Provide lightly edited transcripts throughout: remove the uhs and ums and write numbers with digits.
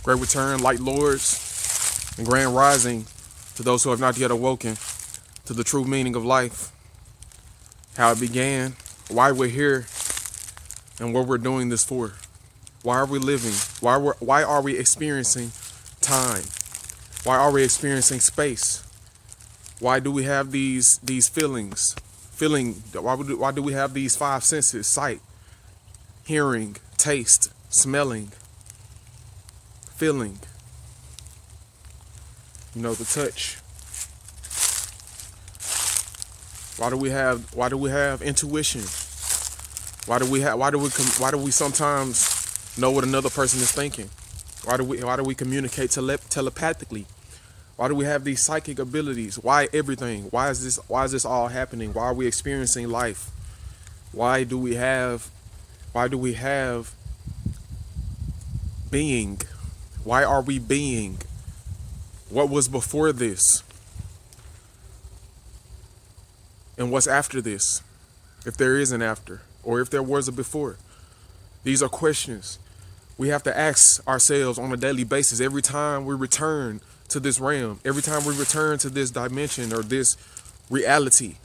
Great return, light lords, and grand rising to those who have not yet awoken to the true meaning of life, how it began, why we're here, and what we're doing this for. Why are we living? Why are we experiencing time? Why are we experiencing space? Why do we have these feelings? Why do we have these five senses? Sight, hearing, taste, smelling, feeling. The touch. Why do we have intuition? Why do we sometimes know what another person is thinking? Why do we communicate telepathically? Why do we have these psychic abilities? Why everything? Why is this all happening? Why are we experiencing life? Why do we have being? Why are we being? What was before this? And what's after this? If there is an after, or if there was a before. These are questions we have to ask ourselves on a daily basis every time we return to this realm, every time we return to this dimension or this reality,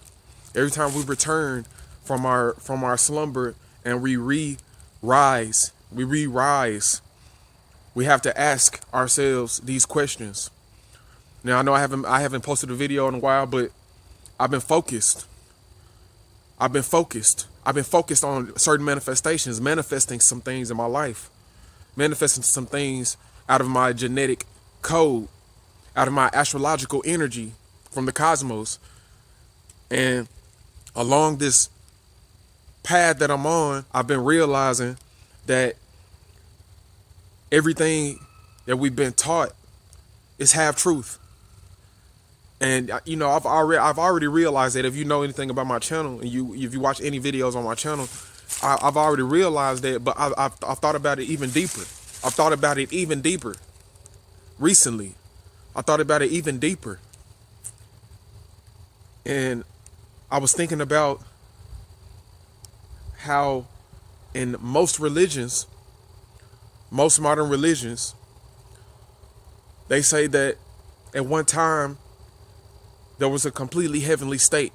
every time we return from our slumber and we re-rise, we have to ask ourselves these questions. Now, I know I haven't posted a video in a while, but I've been focused. I've been focused on certain manifestations, manifesting some things in my life, manifesting some things out of my genetic code, out of my astrological energy from the cosmos. And along this path that I'm on, I've been realizing that everything that we've been taught is half truth. And I've already realized that if you know anything about my channel and if you watch any videos on my channel, I've already realized that. But I've thought about it even deeper. I've thought about it even deeper recently. I thought about it even deeper. And I was thinking about how in most religions, most modern religions, they say that at one time there was a completely heavenly state.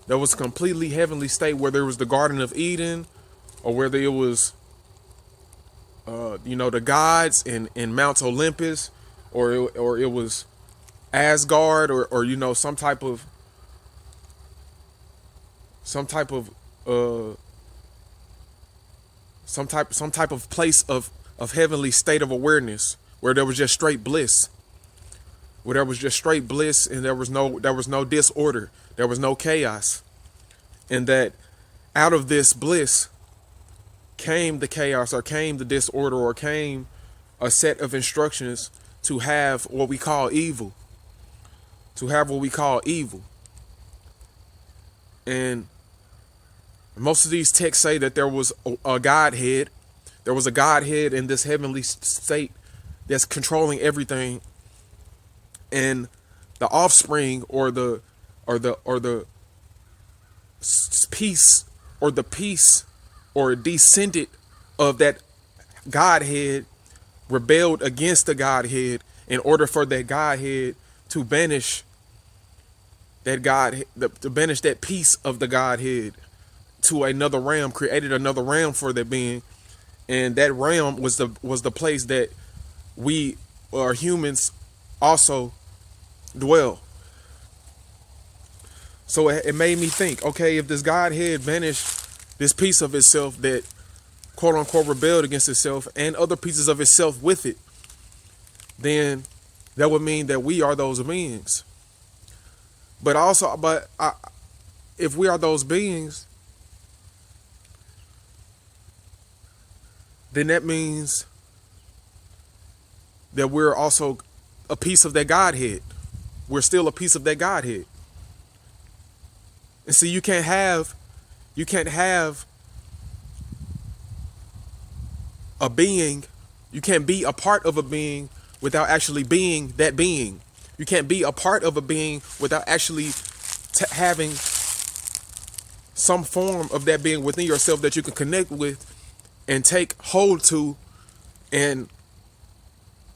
There was a completely heavenly state where there was the Garden of Eden, or whether it was the gods in Mount Olympus, or it was Asgard, or some type of place of heavenly state of awareness where there was just straight bliss, and there was no disorder, there was no chaos, and that out of this bliss came the chaos, or came the disorder, or came a set of instructions to have what we call evil. And most of these texts say that there was a Godhead. There was a Godhead in this heavenly state that's controlling everything. And the offspring, or the piece or descendant of that Godhead rebelled against the Godhead in order for that Godhead to banish that piece of the Godhead to another realm, created another realm for that being. And that realm was the place that we, or humans, also dwell. So it made me think, okay, if this Godhead banished this piece of itself that quote unquote rebelled against itself, and other pieces of itself with it, then that would mean that we are those beings. If we are those beings, then that means that we're also a piece of that Godhead. We're still a piece of that Godhead. And see, you can't have a being, you can't be a part of a being without actually being that being. You can't be a part of a being without actually having some form of that being within yourself that you can connect with and take hold to and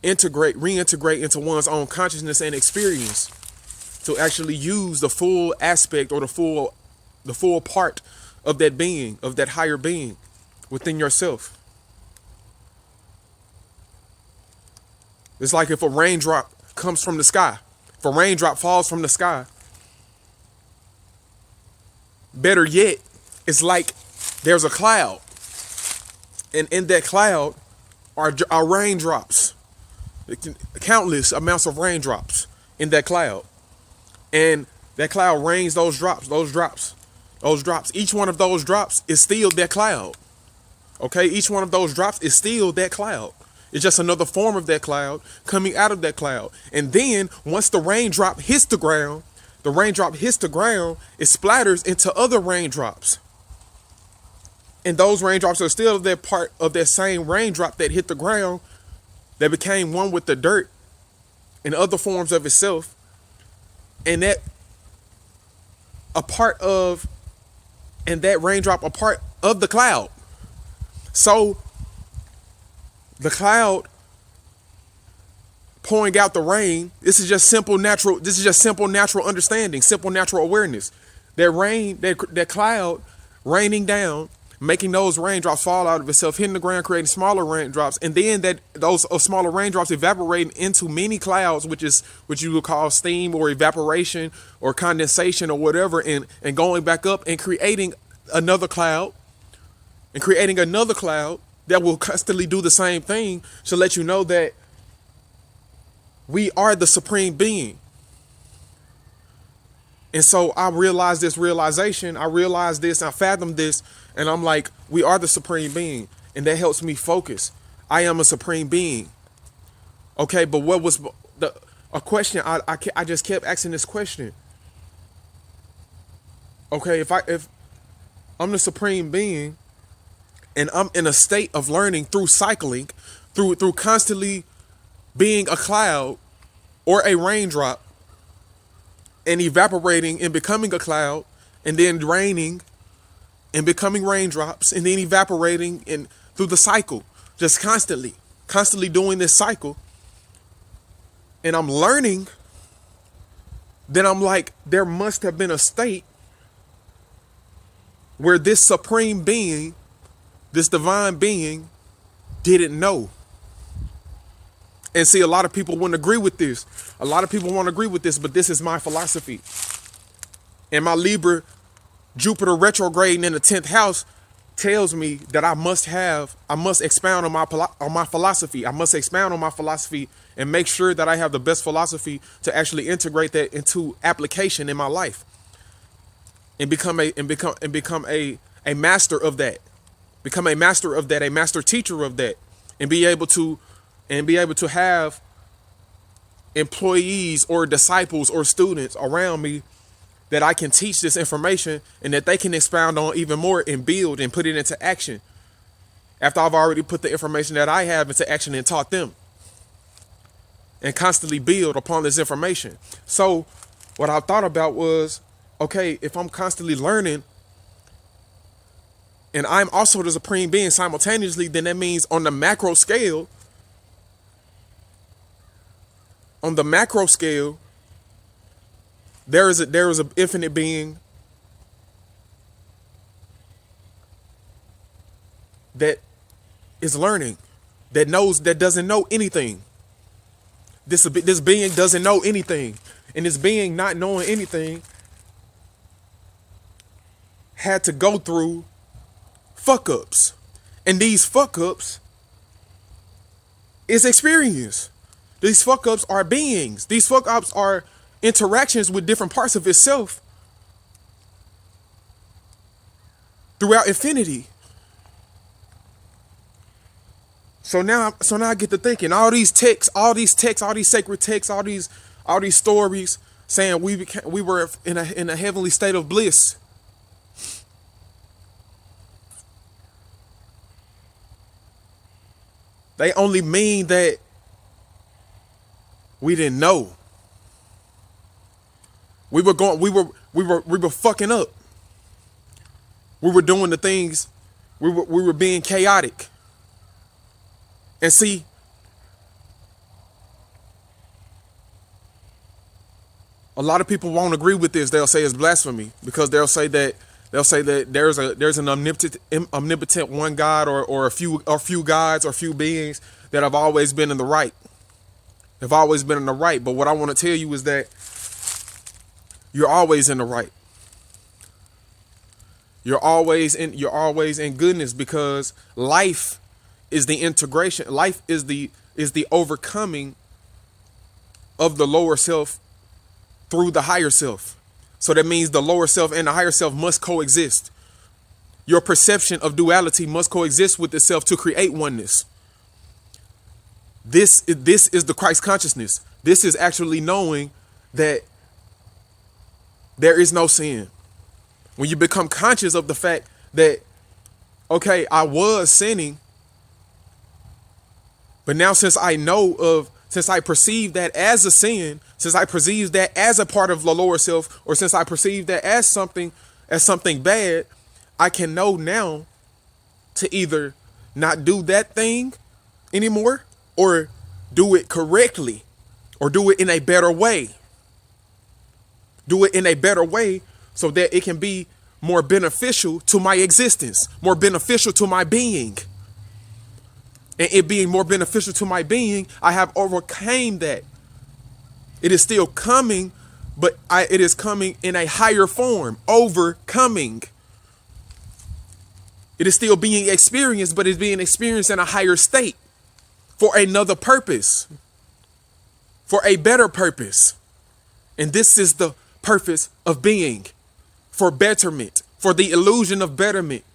reintegrate into one's own consciousness and experience to actually use the full aspect or the full part of that being, of that higher being within yourself. It's like if a raindrop comes from the sky, if a raindrop falls from the sky, better yet, it's like there's a cloud, and in that cloud are raindrops, countless amounts of raindrops in that cloud. And that cloud rains those drops. Each one of those drops is still that cloud. Okay, each one of those drops is still that cloud. It's just another form of that cloud coming out of that cloud. And then once the raindrop hits the ground, it splatters into other raindrops. And those raindrops are still that part of that same raindrop that hit the ground, that became one with the dirt and other forms of itself. And that raindrop a part of the cloud. So the cloud pouring out the rain, this is just simple natural understanding, simple natural awareness. That cloud raining down, making those raindrops fall out of itself, hitting the ground, creating smaller raindrops, and then those smaller raindrops evaporating into mini clouds, which you would call steam or evaporation or condensation or whatever, and going back up and creating another cloud that will constantly do the same thing to let you know that we are the supreme being. And so I realized this, I fathomed this, and I'm like, we are the supreme being. And that helps me focus. I am a supreme being. Okay, but what was a question? I just kept asking this question. Okay, if I'm the supreme being, and I'm in a state of learning through cycling, through constantly being a cloud or a raindrop, and evaporating and becoming a cloud, and then raining and becoming raindrops, and then evaporating, and through the cycle, just constantly doing this cycle. And I'm learning, then I'm like, there must have been a state where this supreme being, this divine being, didn't know. And see, a lot of people wouldn't agree with this. A lot of people won't agree with this, but this is my philosophy. And my Libra Jupiter retrograding in the 10th house tells me that I must expound on my philosophy. I must expound on my philosophy and make sure that I have the best philosophy to actually integrate that into application in my life, and become a master of that. Become a master of that, a master teacher of that, and be able to have employees or disciples or students around me that I can teach this information, and that they can expound on even more and build and put it into action after I've already put the information that I have into action and taught them, and constantly build upon this information. So what I thought about was, okay, if I'm constantly learning and I'm also the supreme being simultaneously, then that means on the macro scale, there is an infinite being that is learning, that doesn't know anything. This being doesn't know anything, and this being not knowing anything had to go through fuck ups, and these fuck ups is experience. These fuck ups are beings. These fuck ups are interactions with different parts of itself throughout infinity. So now I get to thinking, all these texts, all these sacred texts, all these stories saying we were in a heavenly state of bliss. They only mean that we didn't know. We were fucking up. We were doing the things, we were being chaotic. And see, a lot of people won't agree with this. They'll say it's blasphemy because they'll say that there's an omnipotent one God or a few gods or few beings that have always been in the right. They've always been in the right. But what I want to tell you is that you're always in the right. You're always in goodness, because life is the integration. Life is the overcoming of the lower self through the higher self. So that means the lower self and the higher self must coexist. Your perception of duality must coexist with itself to create oneness. This is the Christ consciousness. This is actually knowing that there is no sin. When you become conscious of the fact that, okay, I was sinning, but now since I perceive that as a sin, since I perceive that as a part of the lower self, or since I perceive that as something bad, I can know now to either not do that thing anymore, or do it correctly, or do it in a better way. Do it in a better way so that it can be more beneficial to my existence, more beneficial to my being. And it being more beneficial to my being, I have overcame that. It is still coming, but it is coming in a higher form, overcoming. It is still being experienced, but it's being experienced in a higher state for another purpose, for a better purpose. And this is the purpose of being, for betterment, for the illusion of betterment.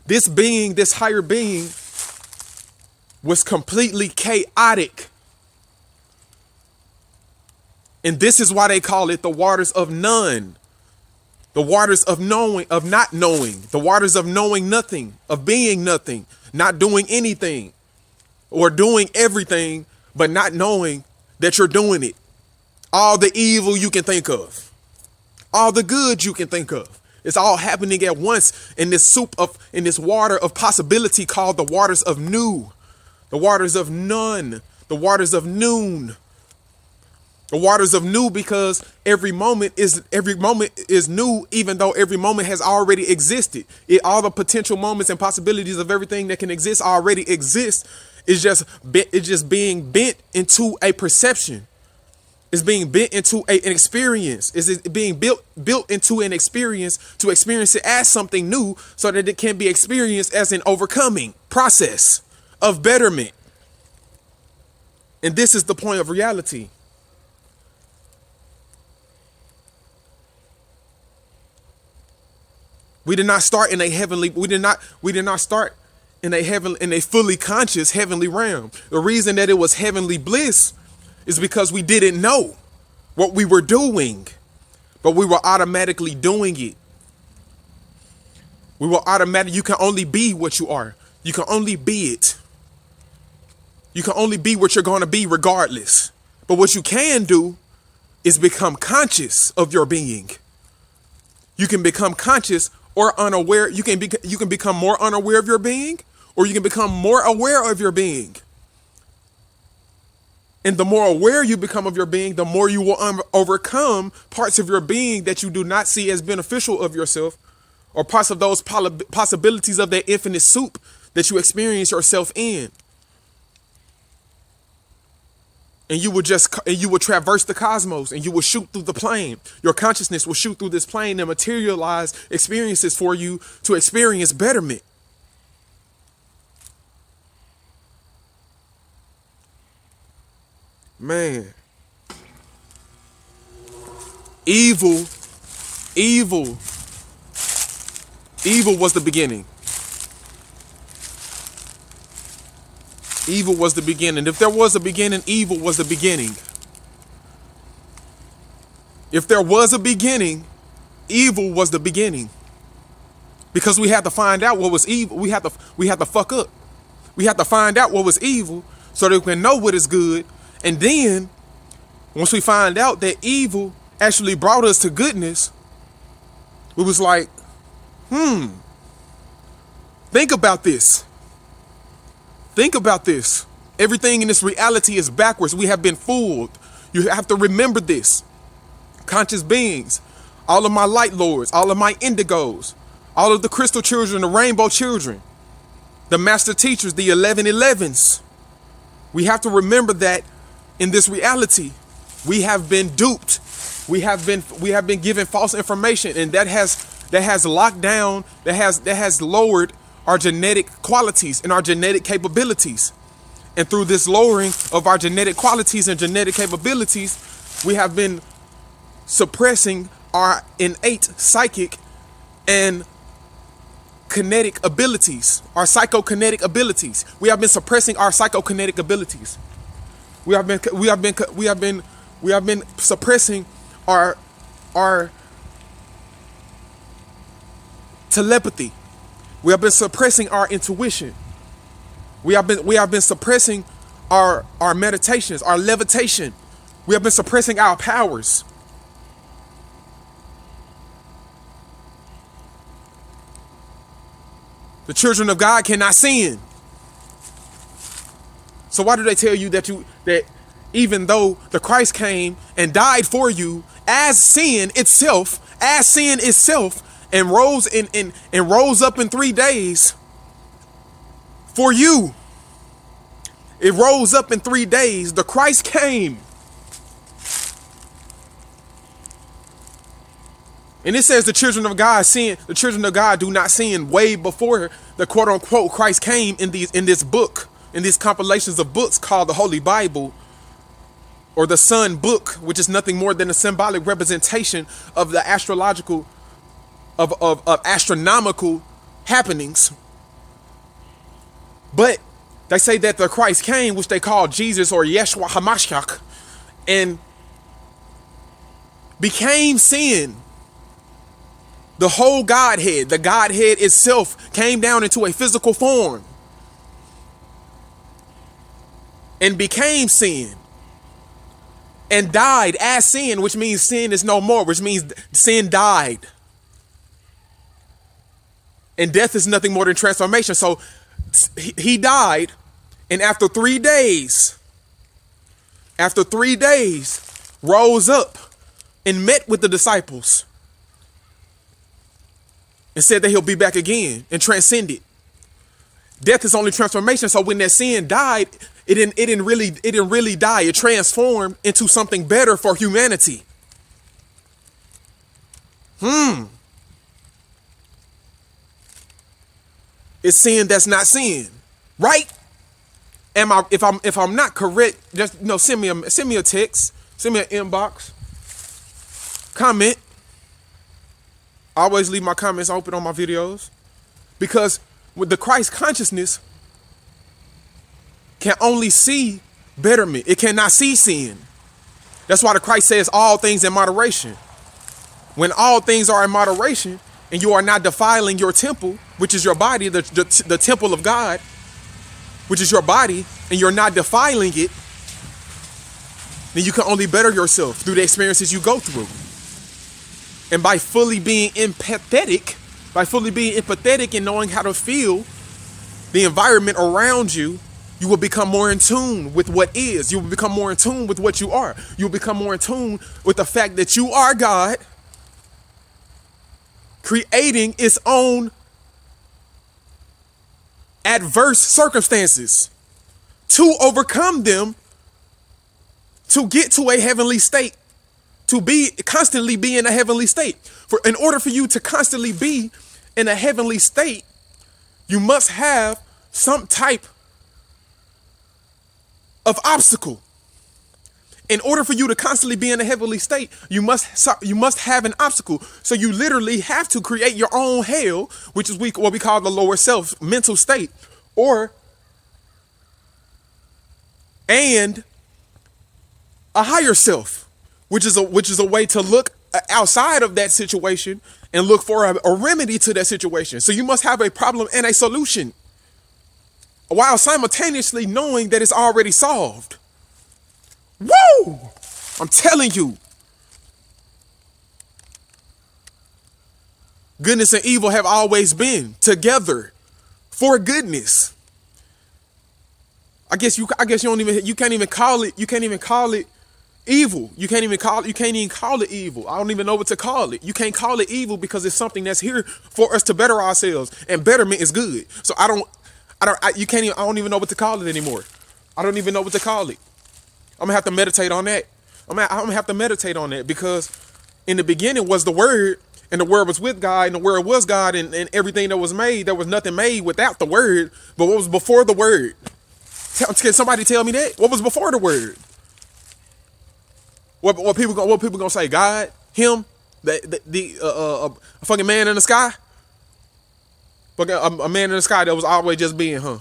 This being, this higher being, was completely chaotic. And this is why they call it the waters of none. The waters of knowing, of not knowing, the waters of knowing nothing, of being nothing, not doing anything, or doing everything, but not knowing that you're doing it. All the evil you can think of, all the good you can think of, it's all happening at once in this in this water of possibility called the waters of new, the waters of none, the waters of noon. The waters of new, because every moment is new, even though every moment has already existed. All the potential moments and possibilities of everything that can exist already exist. It's just being bent into a perception. It's being bent into an experience. It's being built into an experience to experience it as something new, so that it can be experienced as an overcoming process of betterment. And this is the point of reality. We did not start in a heavenly, we did not start in a fully conscious heavenly realm. The reason that it was heavenly bliss is because we didn't know what we were doing, but we were automatically doing it. You can only be what you are. You can only be it. You can only be what you're going to be regardless. But what you can do is become conscious of your being. You can become conscious or unaware. You can become more unaware of your being, or you can become more aware of your being. And the more aware you become of your being, the more you will overcome parts of your being that you do not see as beneficial of yourself, or parts of those possibilities of that infinite soup that you experience yourself in. And you will traverse the cosmos, and you will shoot through the plane. Your consciousness will shoot through this plane and materialize experiences for you to experience betterment. Man. Evil was the beginning. Evil was the beginning. If there was a beginning, evil was the beginning. If there was a beginning, evil was the beginning. Because we had to find out what was evil. We had to fuck up. We had to find out what was evil so that we can know what is good. And then, once we find out that evil actually brought us to goodness, we was like, think about this. Think about this. Everything in this reality is backwards. We have been fooled. You have to remember this. Conscious beings, all of my light lords, all of my indigos, all of the crystal children, the rainbow children, the master teachers, the 1111s. We have to remember that in this reality, we have been duped. We have been given false information, and that has locked down, that has lowered our genetic qualities and our genetic capabilities. And through this lowering of our genetic qualities and genetic capabilities, we have been suppressing our innate psychic and kinetic abilities, our psychokinetic abilities. We have been suppressing our psychokinetic abilities. We have been suppressing our telepathy. We have been suppressing our intuition. We have been suppressing our meditations, our levitation. We have been suppressing our powers. The children of God cannot sin. So why do they tell you that even though the Christ came and died for you as sin itself, and rose up in 3 days for you? It rose up in 3 days. The Christ came. And it says the children of God do not sin way before the quote unquote Christ came in this book, in these compilations of books called the Holy Bible, or the Sun Book, which is nothing more than a symbolic representation of the astrological, of astronomical happenings. But they say that the Christ came, which they call Jesus or Yeshua HaMashiach, and became sin. The whole Godhead, the Godhead itself, came down into a physical form and became sin and died as sin, which means sin is no more, which means sin died. And death is nothing more than transformation. So he died, and after 3 days, rose up and met with the disciples and said that he'll be back again and transcended. Death is only transformation. So when that sin died, it didn't really die. It transformed into something better for humanity. It's sin that's not sin, right? If I'm not correct, just send me a text, send me an inbox, comment. I always leave my comments open on my videos, because with the Christ consciousness can only see betterment. It cannot see sin. That's why the Christ says all things in moderation. When all things are in moderation and you are not defiling your temple, which is your body, the temple of God, which is your body, and you're not defiling it, then you can only better yourself through the experiences you go through. And by fully being empathetic and knowing how to feel the environment around you, you will become more in tune with what is. You will become more in tune with what you are. You will become more in tune with the fact that you are God, creating its own adverse circumstances to overcome them, to get to a heavenly state. To constantly be in a heavenly state. In order for you to constantly be in a heavenly state, you must have some type of obstacle. In order for you to constantly be in a heavenly state, you must have an obstacle. So you literally have to create your own hell, which is what we call the lower self, mental state, and a higher self, which is a way to look outside of that situation and look for a remedy to that situation. So you must have a problem and a solution, while simultaneously knowing that it's already solved. Woo! I'm telling you. Goodness and evil have always been together for goodness. I guess you can't even call it evil. You can't even call it evil. I don't even know what to call it. You can't call it evil because it's something that's here for us to better ourselves, and betterment is good. So I don't even know what to call it anymore. I don't even know what to call it. I'm gonna have to meditate on that. I'm gonna have to meditate on that, because in the beginning was the Word, and the Word was with God, and the Word was God, and everything that was made, there was nothing made without the Word. But what was before the Word? Can somebody tell me that? What was before the Word? What people gonna say? God, him, a fucking man in the sky, a man in the sky that was always just being, huh?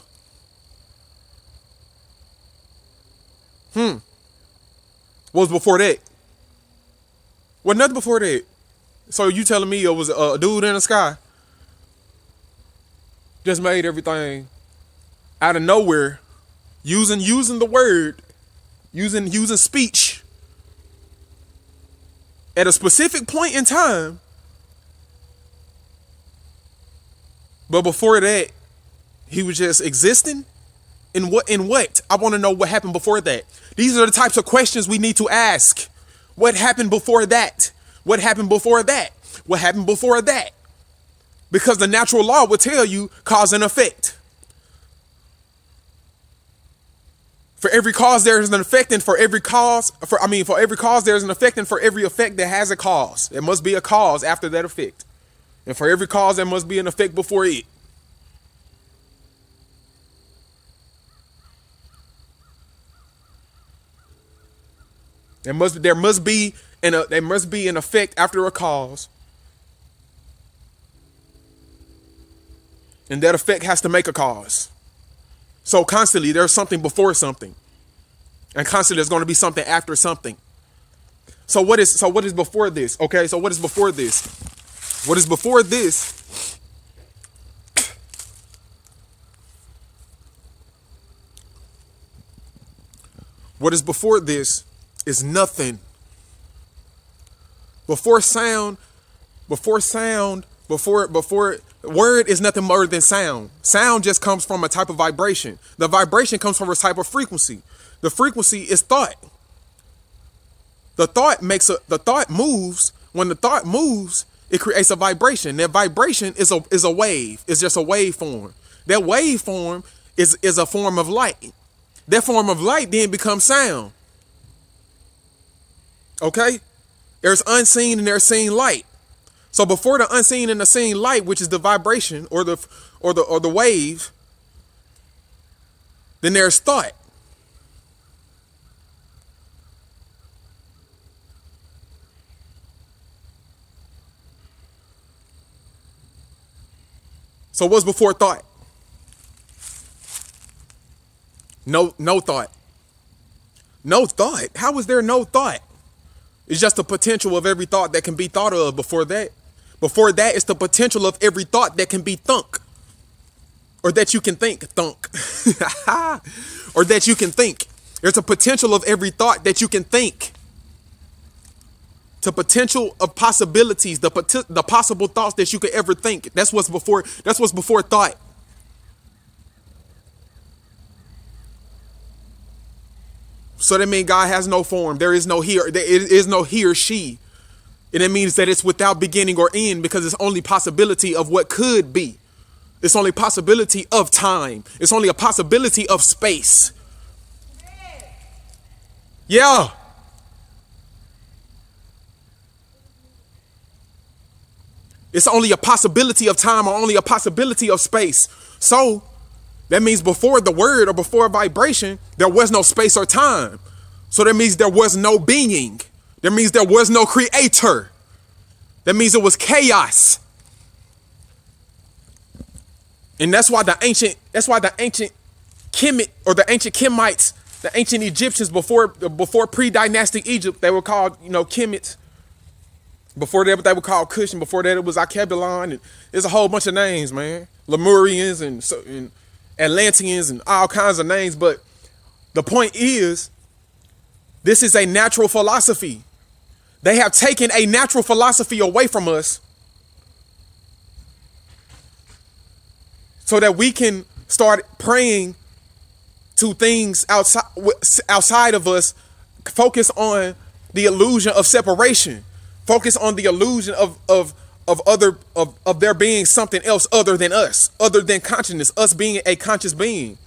What was before that? Well, nothing before that. So you telling me it was a dude in the sky just made everything out of nowhere, using the word, using speech at a specific point in time. But before that, he was just existing. In what? I want to know what happened before that. These are the types of questions we need to ask. What happened before that? What happened before that? What happened before that? Because the natural law would tell you cause and effect. For every cause there is an effect, and for every cause there is an effect, and for every effect there has a cause. There must be a cause after that effect. And for every cause there must be an effect before it. There must be an effect after a cause. And that effect has to make a cause. So constantly there's something before something. And constantly there's going to be something after something. So what is before this? Okay, so what is before this? What is before this? What is before this is nothing. Before word is nothing more than sound. Sound just comes from a type of vibration. The vibration comes from a type of frequency. The frequency is thought. The thought moves. When the thought moves, it creates a vibration. That vibration is a wave. It's just a waveform. That waveform is a form of light. That form of light then becomes sound. Okay? There's unseen and there's seen light. So before the unseen and the seen light, which is the vibration or the wave, then there's thought. So what's before thought? No thought. No thought? How is there no thought? It's just the potential of every thought that can be thought of before that. Before that, it's the potential of every thought that can be thunk. Or that you can think. Thunk. Or that you can think. There's a potential of every thought that you can think. The potential of possibilities, the possible thoughts that you could ever think. That's what's before thought. So that means God has no form. There is no he or she. And it means that it's without beginning or end, because it's only possibility of what could be. It's only possibility of time. It's only a possibility of space. Yeah. It's only a possibility of time or only a possibility of space. So that means before the word or before vibration, there was no space or time. So that means there was no being. That means there was no creator. That means it was chaos. And that's why the ancient Kemet or the ancient Kemites, the ancient Egyptians before pre-dynastic Egypt, they were called, Kemets. Before that, they were called Cush, and before that, it was Akebulon, and there's a whole bunch of names, man. Lemurians and Atlanteans and all kinds of names. But the point is, this is a natural philosophy. They have taken a natural philosophy away from us so that we can start praying to things outside of us, focus on the illusion of separation, focus on the illusion of there being something else other than us, other than consciousness, us being a conscious being,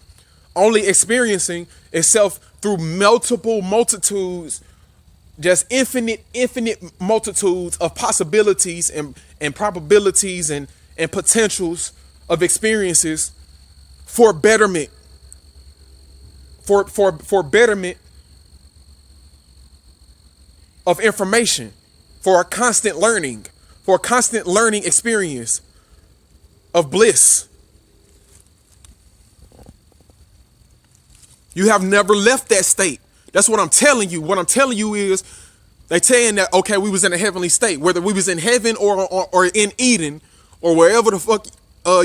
only experiencing itself through multitudes, just infinite multitudes of possibilities and probabilities and potentials of experiences for betterment, for betterment of information, for a constant learning experience of bliss. You have never left that state. That's what I'm telling you. What I'm telling you is they saying that, okay, we was in a heavenly state, whether we was in heaven or in Eden or wherever the fuck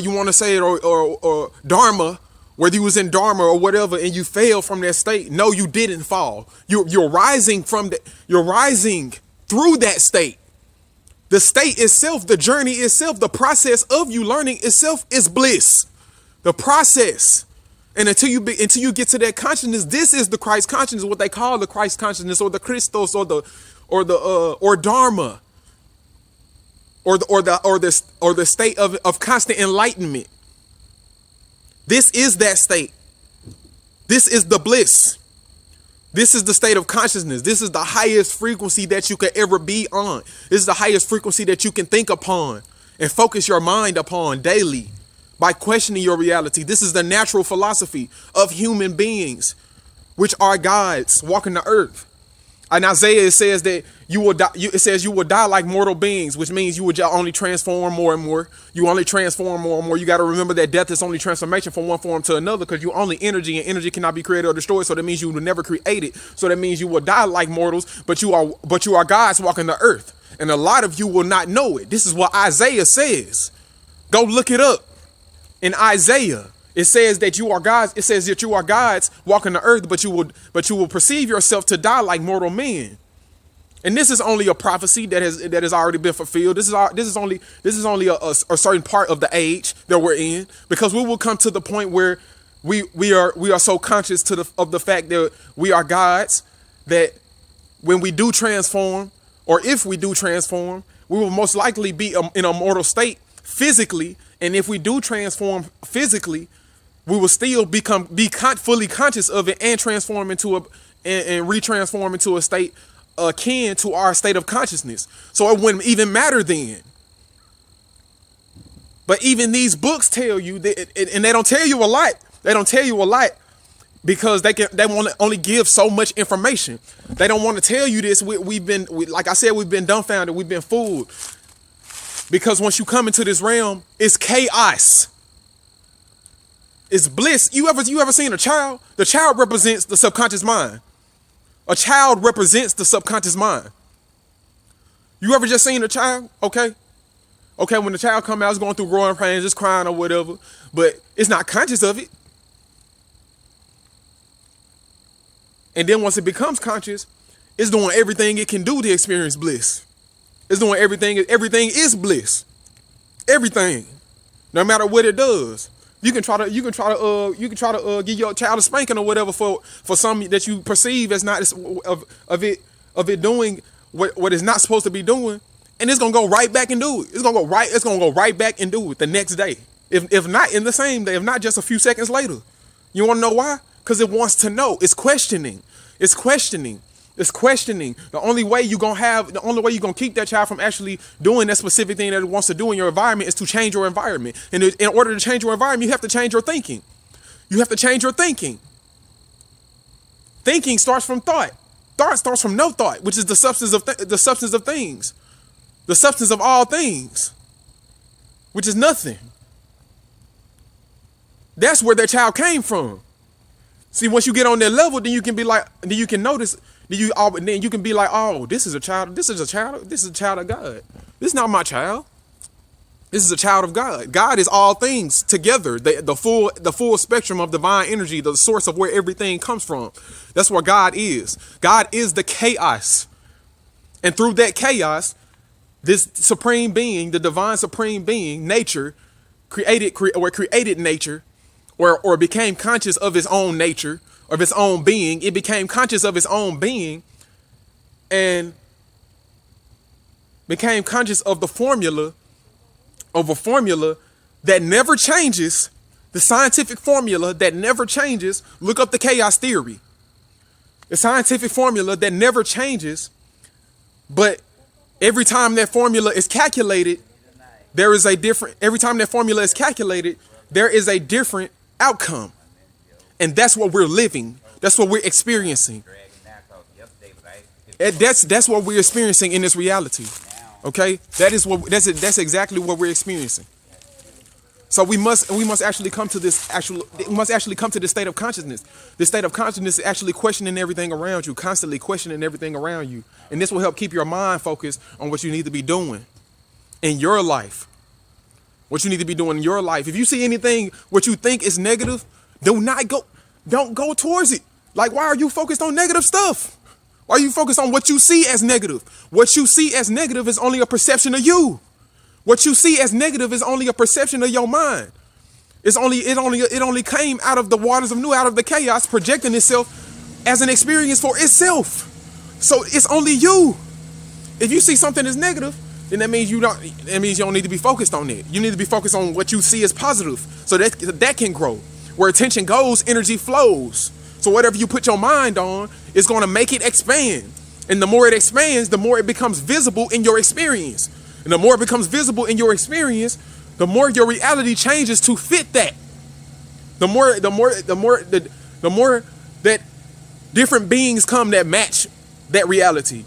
you want to say it, or Dharma, whether you was in Dharma or whatever, and you fail from that state. No, you didn't fall. You're rising from that. You're rising through that state. The state itself, the journey itself, the process of you learning itself is bliss. The process. And until you get to that consciousness, this is the Christ consciousness, what they call the Christ consciousness, or the Christos, or Dharma, or the state of constant enlightenment. This is that state. This is the bliss. This is the state of consciousness. This is the highest frequency that you could ever be on. This is the highest frequency that you can think upon and focus your mind upon daily by questioning your reality. This is the natural philosophy of human beings, which are gods walking the earth. In Isaiah, it says that you will die. It says you will die like mortal beings, which means you will only transform more and more. You only transform more and more. You got to remember that death is only transformation from one form to another, because you only energy, and energy cannot be created or destroyed. So that means you will never create it. So that means you will die like mortals, but you are gods walking the earth. And a lot of you will not know it. This is what Isaiah says. Go look it up. In Isaiah, it says that you are gods. It says that you are gods walking the earth, but you will perceive yourself to die like mortal men. And this is only a prophecy that has already been fulfilled. This is only a certain part of the age that we're in, because we will come to the point where we are so conscious of the fact that we are gods, that when we do transform, or if we do transform, we will most likely be in a mortal state physically. And if we do transform physically, we will still be fully conscious of it and transform into and retransform into a state akin to our state of consciousness. So it wouldn't even matter then. But even these books tell you that, and they don't tell you a lot. They don't tell you a lot because they want to only give so much information. They don't want to tell you this. Like I said, we've been dumbfounded. We've been fooled. Because once you come into this realm, it's chaos. It's bliss. You ever seen a child? The child represents the subconscious mind. A child represents the subconscious mind. You ever just seen a child? Okay, when the child come out, it's going through growing pains, just crying or whatever, but it's not conscious of it. And then once it becomes conscious, it's doing everything it can do to experience bliss. It's doing everything. Everything is bliss. Everything, no matter what it does. You can try to give your child a spanking or whatever for something that you perceive as not of it doing what it's not supposed to be doing, and it's gonna go right back and do it. It's gonna go right back and do it the next day, if not in the same day, if not just a few seconds later. You want to know why? Because it wants to know. It's questioning. It's questioning. It's questioning. The only way you're gonna keep that child from actually doing that specific thing that it wants to do in your environment is to change your environment. And in order to change your environment, you have to change your thinking. You have to change your thinking. Thinking starts from thought. Thought starts from no thought, which is the substance of things, the substance of all things, which is nothing. That's where that child came from. See, once you get on that level, then you can be like, then you can notice. Then you can be like, oh, this is a child. This is a child. This is a child of God. This is not my child. This is a child of God. God is all things together. The full spectrum of divine energy, the source of where everything comes from. That's what God is. God is the chaos. And through that chaos, this supreme being, the divine supreme being, nature, created nature, or became conscious of its own nature, of its own being. It became conscious of its own being and became conscious of a formula that never changes, the scientific formula that never changes. Look up the chaos theory. The scientific formula that never changes, but every time that formula is calculated, there is a different outcome. And that's what we're living. That's what we're experiencing. That's what we're experiencing in this reality. Okay? That's exactly what we're experiencing. So we must actually come to this state of consciousness. This state of consciousness is actually questioning everything around you, constantly questioning everything around you. And this will help keep your mind focused on what you need to be doing in your life. What you need to be doing in your life. If you see anything what you think is negative, don't go towards it. Like, why are you focused on negative stuff? Why are you focused on what you see as negative? What you see as negative is only a perception of you. What you see as negative is only a perception of your mind. It only came out of the waters of out of the chaos, projecting itself as an experience for itself. So it's only you. If you see something as negative, then that means you don't need to be focused on it. You need to be focused on what you see as positive, so that can grow. Where attention goes, energy flows. So whatever you put your mind on is going to make it expand. And the more it expands, the more it becomes visible in your experience. And the more it becomes visible in your experience, the more your reality changes to fit that. The more that different beings come that match that reality.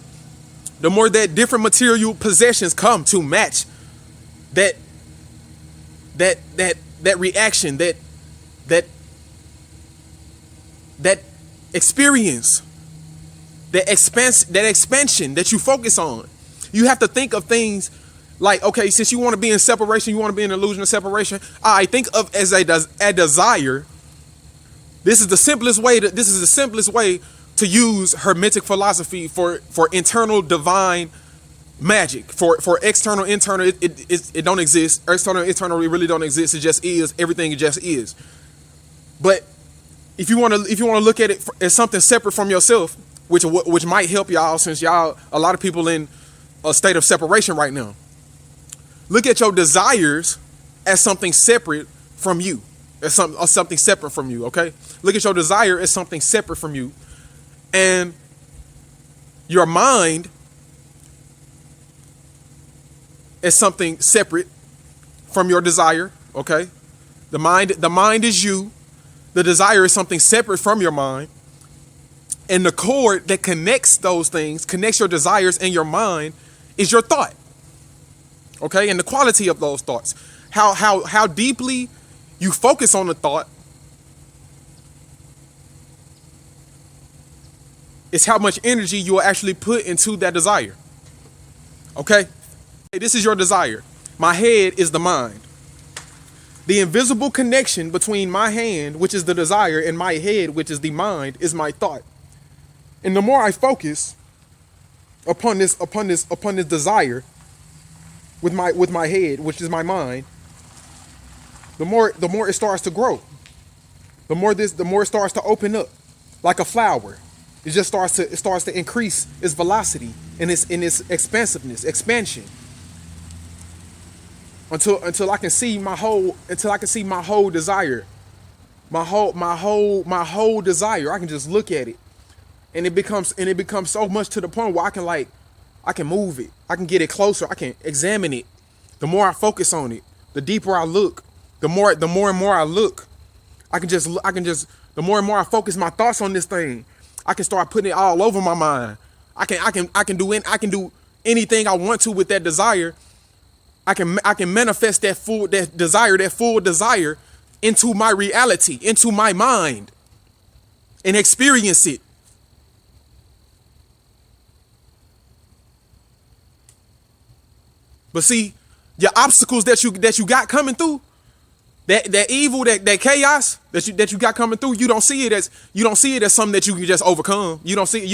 The more that different material possessions come to match that reaction, that experience, that expansion that you focus on. You have to think of things like, okay, since you want to be in separation, you want to be in an illusion of separation. I think of as a desire. This is the simplest way to use Hermetic philosophy for internal divine magic. For external, internal, it don't exist. External, internal, it really don't exist. It just is. Everything just is. But if you want to look at it as something separate from yourself, which might help y'all, since a lot of people in a state of separation right now. Look at your desires as something separate from you, as something separate from you. Okay, look at your desire as something separate from you, and your mind as something separate from your desire. Okay, the mind is you. The desire is something separate from your mind. And the cord that connects those things, connects your desires and your mind, is your thought. Okay, and the quality of those thoughts. How deeply you focus on the thought is how much energy you will actually put into that desire. Okay? This is your desire. My head is the mind. The invisible connection between my hand, which is the desire, and my head, which is the mind, is my thought. And the more I focus upon this desire with my head, which is my mind, the more it starts to grow. The more it starts to open up like a flower. It starts to increase its velocity and its expansiveness, expansion. Until I can see my whole desire. My whole desire. I can just look at it. And it becomes so much to the point where I can move it. I can get it closer. I can examine it. The more I focus on it, the deeper I look, the more and more I look. The more and more I focus my thoughts on this thing, I can start putting it all over my mind. I can do anything I want to with that desire. I can manifest that full desire into my reality, into my mind, and experience it. But see, your obstacles that you got coming through, that evil, that chaos that you got coming through, you don't see it as something that you can just overcome. You don't see it.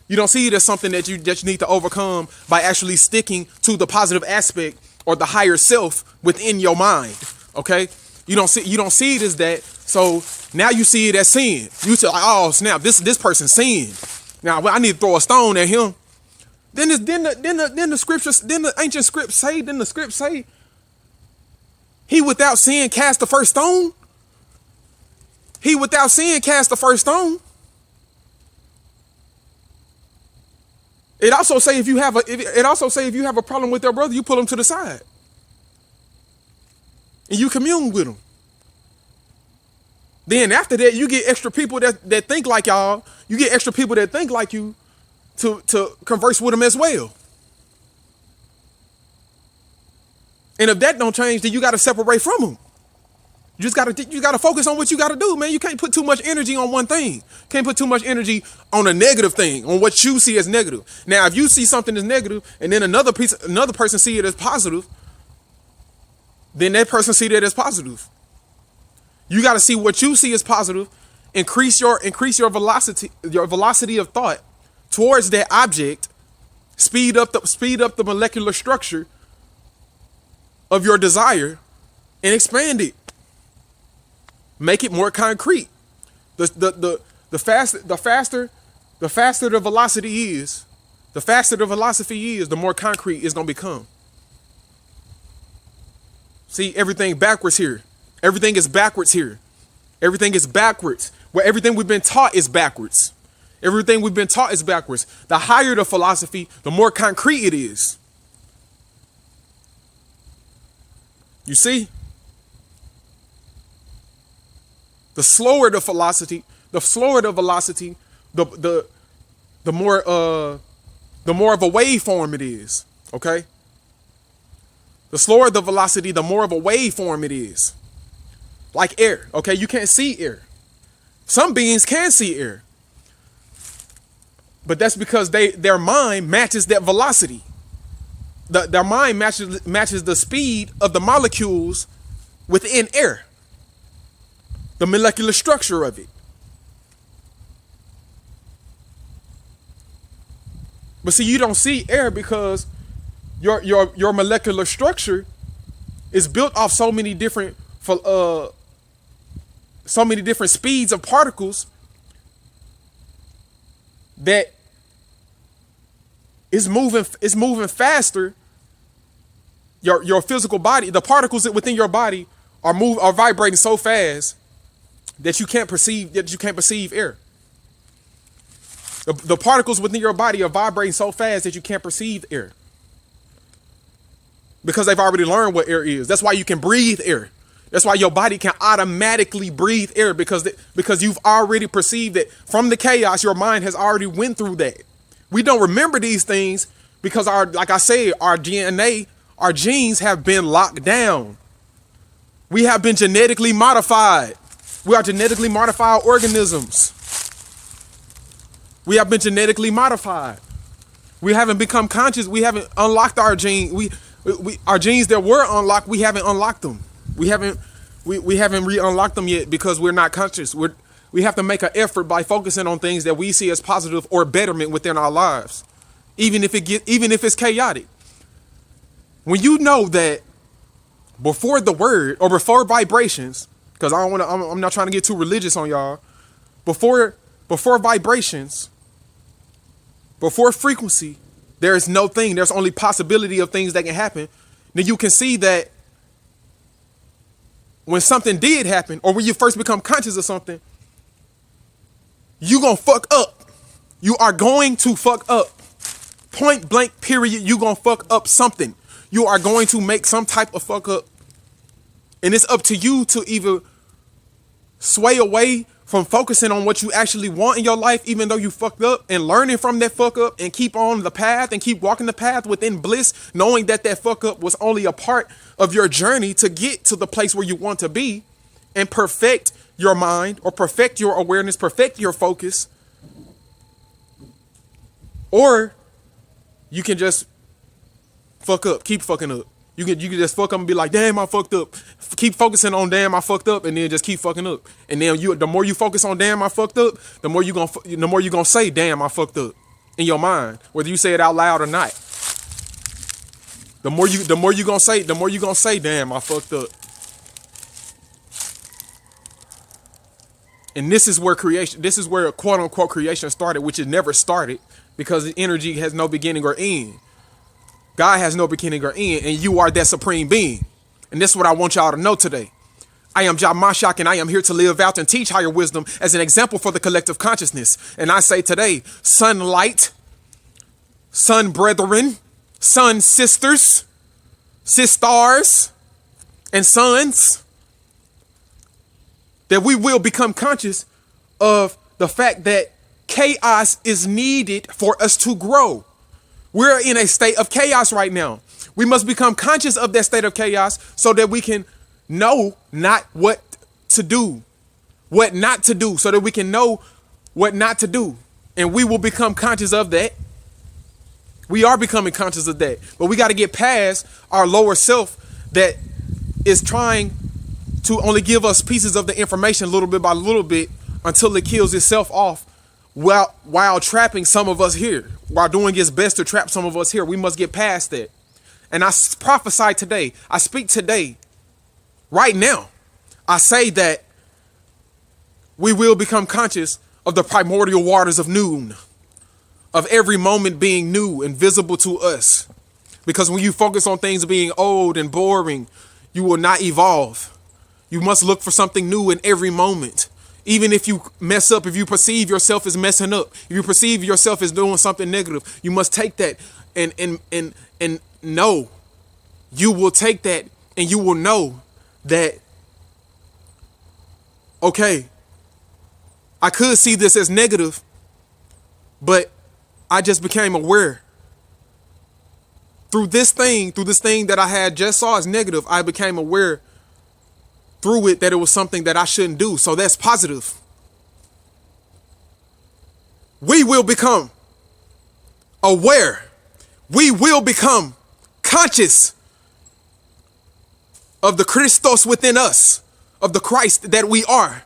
You don't see it as something that you need to overcome by actually sticking to the positive aspect or the higher self within your mind. Okay? You don't see it as that. So now you see it as sin. You say, like, oh snap, this person sinned. Now I need to throw a stone at him. Then the scriptures, then the ancient scripts say, he without sin cast the first stone. He without sin cast the first stone. It also say if you have a problem with your brother, you pull him to the side and you commune with him. Then after that, you get extra people that think like y'all. You get extra people that think like you to converse with them as well. And if that don't change, then you got to separate from them. You gotta focus on what you gotta do, man. You can't put too much energy on one thing. Can't put too much energy on a negative thing, on what you see as negative. Now, if you see something as negative, and then another person see it as positive, then that person see that as positive. You gotta see what you see as positive. Increase your velocity of thought towards that object. Speed up the molecular structure of your desire, and expand it. Make it more concrete. The faster the velocity is, the more concrete it's gonna become. See, everything backwards here. Everything is backwards here. Everything is backwards. Where everything we've been taught is backwards. Everything we've been taught is backwards. The higher the philosophy, the more concrete it is. You see? The slower the velocity, the more of a waveform it is. Okay? The slower the velocity, the more of a waveform it is. Like air. Okay, you can't see air. Some beings can see air. But that's because their mind matches that velocity. Their mind matches the speed of the molecules within air. The molecular structure of it. But see, you don't see air because your molecular structure is built off so many different speeds of particles that is moving faster. Your physical body, the particles within your body are vibrating so fast that you can't perceive air. The particles within your body are vibrating so fast that you can't perceive air. Because they've already learned what air is. That's why you can breathe air. That's why your body can automatically breathe air because you've already perceived it. From the chaos, your mind has already went through that. We don't remember these things because like I said, our DNA, our genes have been locked down. We have been genetically modified. We are genetically modified organisms. We have been genetically modified. We haven't become conscious. We haven't unlocked our genes. Our genes that were unlocked, we haven't unlocked them. We haven't re-unlocked them yet because we're not conscious. We have to make an effort by focusing on things that we see as positive or betterment within our lives, even if it's chaotic. When you know that before the word or before vibrations, because I'm not trying to get too religious on y'all. Before vibrations, before frequency, there is no thing. There's only possibility of things that can happen. Then you can see that when something did happen, or when you first become conscious of something, you gonna fuck up. You are going to fuck up. Point blank period. You gonna fuck up something. You are going to make some type of fuck up. And it's up to you to either sway away from focusing on what you actually want in your life, even though you fucked up, and learning from that fuck up and keep on the path and keep walking the path within bliss, knowing that fuck up was only a part of your journey to get to the place where you want to be and perfect your mind or perfect your awareness, perfect your focus. Or you can just fuck up, keep fucking up. You can just fuck up and be like, damn, I fucked up. Keep focusing on damn, I fucked up, and then just keep fucking up. And then the more you focus on damn, I fucked up, the more you gonna say damn, I fucked up in your mind, whether you say it out loud or not. The more you gonna say damn, I fucked up. And this is where quote unquote creation started, which it never started because the energy has no beginning or end. God has no beginning or end, and you are that supreme being. And this is what I want y'all to know today. I am Jah Mashak, and I am here to live out and teach higher wisdom as an example for the collective consciousness. And I say today, sunlight, sun brethren, sun sisters, sisters, and sons, that we will become conscious of the fact that chaos is needed for us to grow. We're in a state of chaos right now. We must become conscious of that state of chaos so that we can know not what to do, what not to do, so that we can know what not to do. And we will become conscious of that. We are becoming conscious of that. But we got to get past our lower self that is trying to only give us pieces of the information little bit by little bit until it kills itself off while trapping some of us here, while doing its best to trap some of us here. We must get past that. And I prophesy today, I speak today, right now, I say that we will become conscious of the primordial waters of noon, of every moment being new and visible to us. Because when you focus on things being old and boring, you will not evolve. You must look for something new in every moment. Even if you mess up, if you perceive yourself as messing up, if you perceive yourself as doing something negative, you must take that and know. You will take that and you will know that, okay, I could see this as negative, but I just became aware. Through this thing that I had just saw as negative, I became aware through it that it was something that I shouldn't do. So that's positive. We will become aware. We will become conscious of the Christos within us, of the Christ that we are.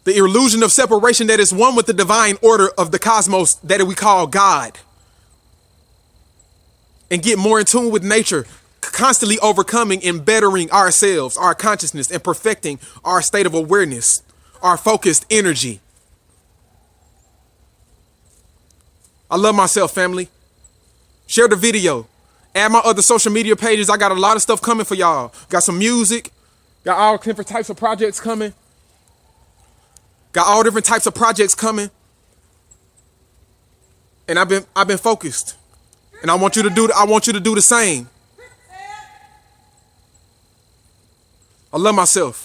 The illusion of separation that is one with the divine order of the cosmos that we call God. And get more in tune with nature, constantly overcoming and bettering ourselves, our consciousness, and perfecting our state of awareness, our focused energy. I love myself, family. Share the video. Add my other social media pages. I got a lot of stuff coming for y'all. Got some music. Got all different types of projects coming. Got all different types of projects coming. And I've been focused. And I want you to do the same. I love myself.